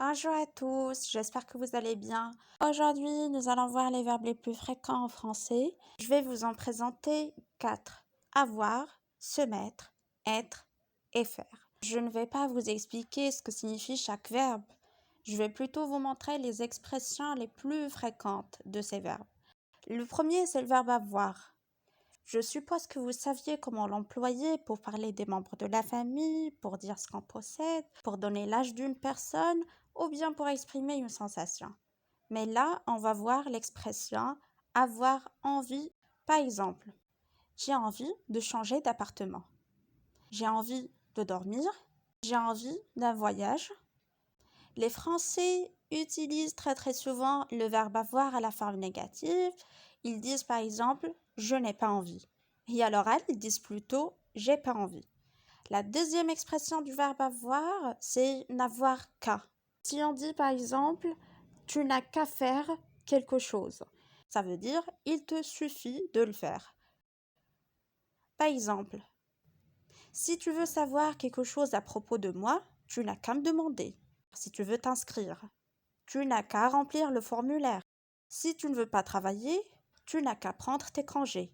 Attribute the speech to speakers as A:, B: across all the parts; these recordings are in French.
A: Bonjour à tous, j'espère que vous allez bien. Aujourd'hui, nous allons voir les verbes les plus fréquents en français. Je vais vous en présenter 4. Avoir, se mettre, être et faire. Je ne vais pas vous expliquer ce que signifie chaque verbe. Je vais plutôt vous montrer les expressions les plus fréquentes de ces verbes. Le premier, c'est le verbe avoir. Je suppose que vous saviez comment l'employer pour parler des membres de la famille, pour dire ce qu'on possède, pour donner l'âge d'une personne ou bien pour exprimer une sensation. Mais là, on va voir l'expression avoir envie. Par exemple, j'ai envie de changer d'appartement. J'ai envie de dormir. J'ai envie d'un voyage. Les Français utilisent très souvent le verbe avoir à la forme négative. Ils disent par exemple je n'ai pas envie. Et à l'oral, ils disent plutôt j'ai pas envie. La deuxième expression du verbe avoir, c'est n'avoir qu'à. Si on dit par exemple tu n'as qu'à faire quelque chose, ça veut dire il te suffit de le faire. Par exemple, si tu veux savoir quelque chose à propos de moi, tu n'as qu'à me demander. Si tu veux t'inscrire, tu n'as qu'à remplir le formulaire. Si tu ne veux pas travailler, tu n'as qu'à prendre tes congés.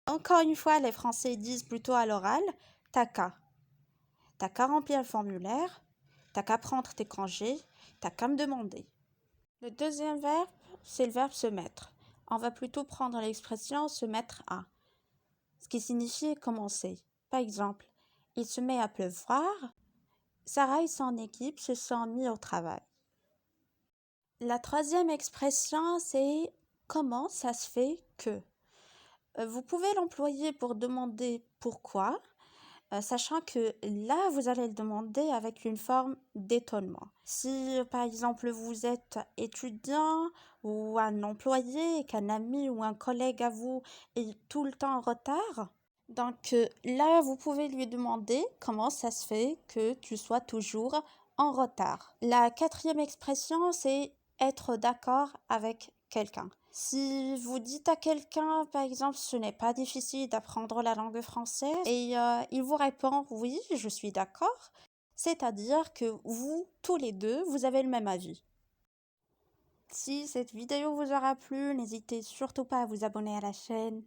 A: Encore une fois, les Français disent plutôt à l'oral t'as qu'à. T'as qu'à remplir le formulaire, t'as qu'à prendre tes congés, t'as qu'à me demander. Le deuxième verbe, c'est le verbe se mettre. On va plutôt prendre l'expression se mettre à, ce qui signifie commencer. Par exemple, il se met à pleuvoir. Sarah et son équipe se sont mis au travail. La troisième expression, c'est comment ça se fait que. Vous pouvez l'employer pour demander pourquoi, sachant que là, vous allez le demander avec une forme d'étonnement. Si, par exemple, vous êtes étudiant ou un employé et qu'un ami ou un collègue à vous est tout le temps en retard, donc là, vous pouvez lui demander comment ça se fait que tu sois toujours en retard. La quatrième expression, c'est être d'accord avec quelqu'un. Si vous dites à quelqu'un, par exemple, ce n'est pas difficile d'apprendre la langue française et il vous répond oui, je suis d'accord, c'est-à-dire que vous, tous les deux, vous avez le même avis. Si cette vidéo vous aura plu, n'hésitez surtout pas à vous abonner à la chaîne.